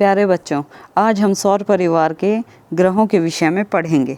प्यारे बच्चों, आज हम सौर परिवार के ग्रहों के विषय में पढ़ेंगे।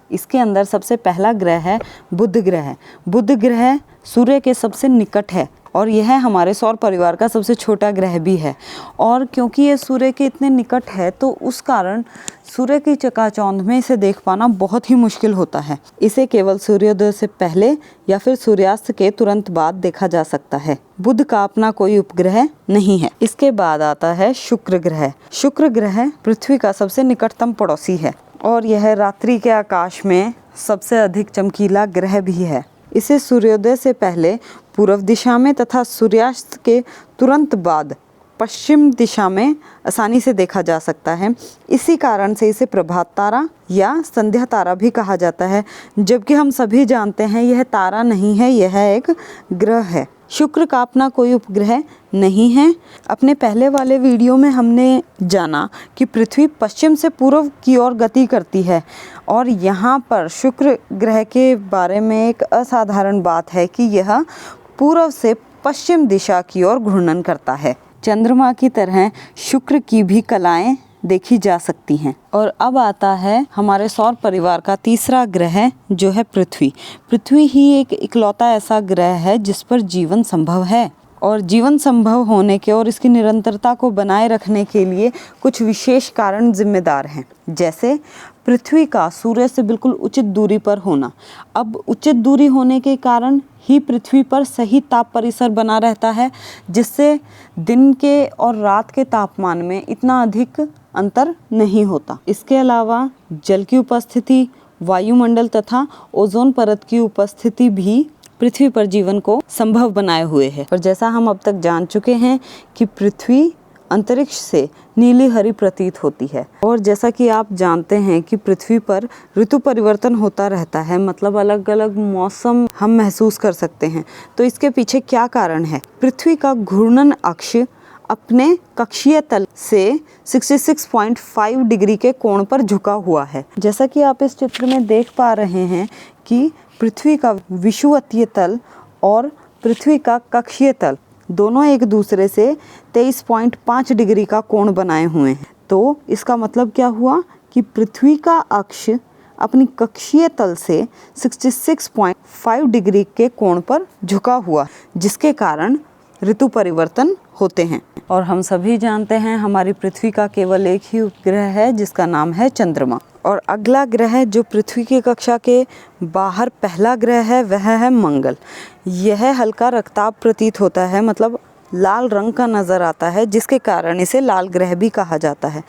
इसके अंदर सबसे पहला ग्रह है बुध ग्रह। बुध ग्रह सूर्य के सबसे निकट है और यह हमारे सौर परिवार का सबसे छोटा ग्रह भी है। और क्योंकि ये सूर्य के इतने निकट है तो उस कारण सूर्य की चकाचौंध में इसे देख पाना बहुत ही मुश्किल होता है। इसे केवल सूर्योदय से पहले या फिर सूर्यास्त के तुरंत बाद देखा जा सकता है। बुध का अपना कोई उपग्रह नहीं है। इसके बाद आता है शुक्र ग्रह। शुक्र ग्रह पृथ्वी का सबसे निकटतम पड़ोसी है और यह रात्रि के आकाश में सबसे अधिक चमकीला ग्रह भी है। इसे सूर्योदय से पहले पूर्व दिशा में तथा सूर्यास्त के तुरंत बाद पश्चिम दिशा में आसानी से देखा जा सकता है। इसी कारण से इसे प्रभात तारा या संध्या तारा भी कहा जाता है, जबकि हम सभी जानते हैं यह तारा नहीं है, यह एक ग्रह है। शुक्र का अपना कोई उपग्रह नहीं है। अपने पहले वाले वीडियो में हमने जाना कि पृथ्वी पश्चिम से पूर्व की ओर गति करती है और यहाँ पर शुक्र ग्रह के बारे में एक असाधारण बात है कि यह पूर्व से पश्चिम दिशा की ओर घूर्णन करता है। चंद्रमा की तरह शुक्र की भी कलाएं देखी जा सकती हैं। और अब आता है हमारे सौर परिवार का तीसरा ग्रह जो है पृथ्वी। पृथ्वी ही एक इकलौता ऐसा ग्रह है जिस पर जीवन संभव है और जीवन संभव होने के और इसकी निरंतरता को बनाए रखने के लिए कुछ विशेष कारण जिम्मेदार हैं, जैसे पृथ्वी का सूर्य से बिल्कुल उचित दूरी पर होना। अब उचित दूरी होने के कारण ही पृथ्वी पर सही ताप परिसर बना रहता है, जिससे दिन के और रात के तापमान में इतना अधिक अंतर नहीं होता। इसके अलावा जल की उपस्थिति, वायुमंडल तथा ओजोन परत की उपस्थिति भी पृथ्वी पर जीवन को संभव बनाए हुए है। और जैसा हम अब तक जान चुके हैं कि पृथ्वी अंतरिक्ष से नीली हरी प्रतीत होती है और जैसा कि आप जानते हैं कि पृथ्वी पर ऋतु परिवर्तन होता रहता है, मतलब अलग अलग मौसम हम महसूस कर सकते हैं। तो इसके पीछे क्या कारण है? पृथ्वी का घूर्णन अक्ष अपने कक्षीय तल से 66.5 डिग्री के कोण पर झुका हुआ है। जैसा कि आप इस चित्र में देख पा रहे हैं कि पृथ्वी का विषुवतीय तल और पृथ्वी का कक्षीय तल दोनों एक दूसरे से 23.5 डिग्री का कोण बनाए हुए हैं। तो इसका मतलब क्या हुआ कि पृथ्वी का अक्ष अपनी कक्षीय तल से 66.5 डिग्री के कोण पर झुका हुआ, जिसके कारण ऋतु परिवर्तन होते हैं। और हम सभी जानते हैं हमारी पृथ्वी का केवल एक ही उपग्रह है जिसका नाम है चंद्रमा। और अगला ग्रह जो पृथ्वी की कक्षा के बाहर पहला ग्रह है वह है मंगल। यह हल्का रक्ताभ प्रतीत होता है, मतलब लाल रंग का नज़र आता है, जिसके कारण इसे लाल ग्रह भी कहा जाता है।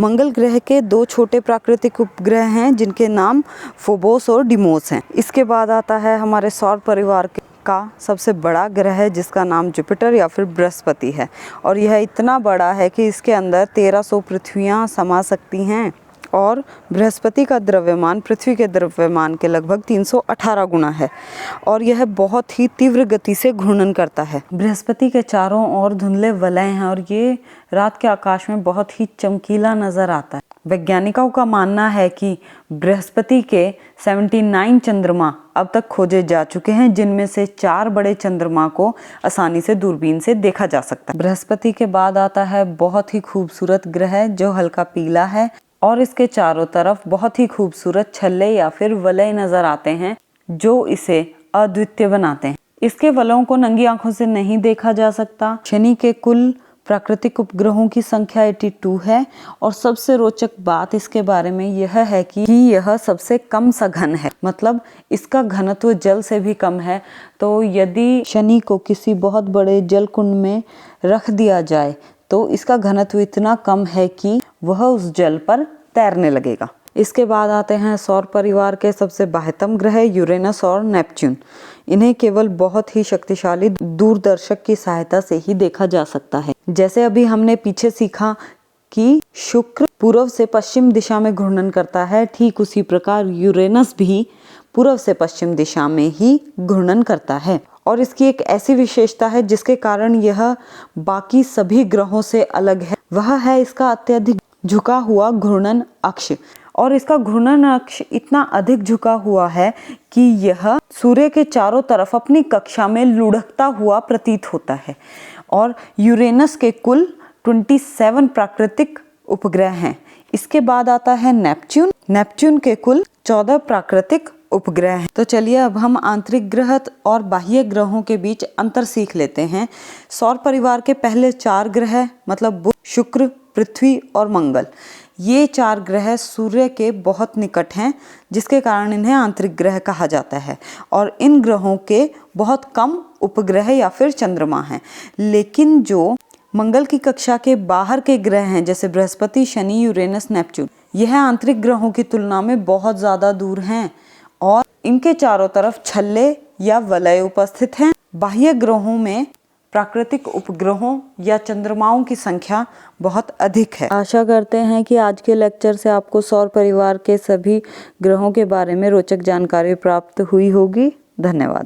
मंगल ग्रह के दो छोटे प्राकृतिक उपग्रह हैं जिनके नाम फोबोस और डिमोस हैं। इसके बाद आता है हमारे सौर परिवार का सबसे बड़ा ग्रह जिसका नाम जुपिटर या फिर बृहस्पति है और यह इतना बड़ा है कि इसके अंदर 1300 पृथ्वियाँ समा सकती हैं और बृहस्पति का द्रव्यमान पृथ्वी के द्रव्यमान के लगभग 318 गुना है और यह बहुत ही तीव्र गति से घूर्णन करता है। बृहस्पति के चारों ओर धुंधले वलय हैं और ये रात के आकाश में बहुत ही चमकीला नजर आता है। वैज्ञानिकों का मानना है कि बृहस्पति के 79 चंद्रमा अब तक खोजे जा चुके हैं, जिनमें से 4 बड़े चंद्रमा को आसानी से दूरबीन से देखा जा सकता है। बृहस्पति के बाद आता है बहुत ही खूबसूरत ग्रह जो हल्का पीला है और इसके चारों तरफ बहुत ही खूबसूरत छल्ले या फिर वलय नजर आते हैं जो इसे अद्वितीय बनाते हैं। इसके वलयों को नंगी आंखों से नहीं देखा जा सकता। शनि के कुल प्राकृतिक उपग्रहों की संख्या 82 है और सबसे रोचक बात इसके बारे में यह है कि यह सबसे कम सघन है, मतलब इसका घनत्व जल से भी कम है। तो यदि शनि को किसी बहुत बड़े जल कुंड में रख दिया जाए तो इसका घनत्व इतना कम है कि वह उस जल पर तैरने लगेगा। इसके बाद आते हैं सौर परिवार के सबसे बाह्यतम ग्रह यूरेनस और नेपच्यून। इन्हें केवल बहुत ही शक्तिशाली दूरदर्शक की सहायता से ही देखा जा सकता है। जैसे अभी हमने पीछे सीखा कि शुक्र पूर्व से पश्चिम दिशा में घूर्णन करता है, ठीक उसी प्रकार यूरेनस भी पूर्व से पश्चिम दिशा में ही घूर्णन करता है। और इसकी एक ऐसी विशेषता है जिसके कारण यह बाकी सभी ग्रहों से अलग है, वह है इसका अत्यधिक झुका हुआ घूर्णन अक्ष। और इसका घूर्णन अक्ष इतना अधिक झुका हुआ है कि यह सूर्य के चारों तरफ अपनी कक्षा में लुढ़कता हुआ प्रतीत होता है। और यूरेनस के कुल 27 प्राकृतिक उपग्रह हैं। इसके बाद आता है नेपच्यून। नेपच्यून के कुल 14 प्राकृतिक उपग्रह हैं। तो चलिए अब हम आंतरिक ग्रह और बाह्य ग्रहों के बीच अंतर सीख लेते हैं। सौर परिवार के पहले 4 ग्रह मतलब बुध, शुक्र, पृथ्वी और मंगल, ये 4 ग्रह सूर्य के बहुत निकट हैं, जिसके कारण इन्हें आंतरिक ग्रह कहा जाता है। और इन ग्रहों के बहुत कम उपग्रह या फिर चंद्रमा हैं। लेकिन जो मंगल की कक्षा के बाहर के ग्रह हैं जैसे बृहस्पति, शनि, यूरेनस, नेपच्यून, यह आंतरिक ग्रहों की तुलना में बहुत ज़्यादा दूर हैं और इनके चारों तरफ छल्ले या वलय उपस्थित हैं। बाह्य ग्रहों में प्राकृतिक उपग्रहों या चंद्रमाओं की संख्या बहुत अधिक है। आशा करते हैं कि आज के लेक्चर से आपको सौर परिवार के सभी ग्रहों के बारे में रोचक जानकारी प्राप्त हुई होगी। धन्यवाद।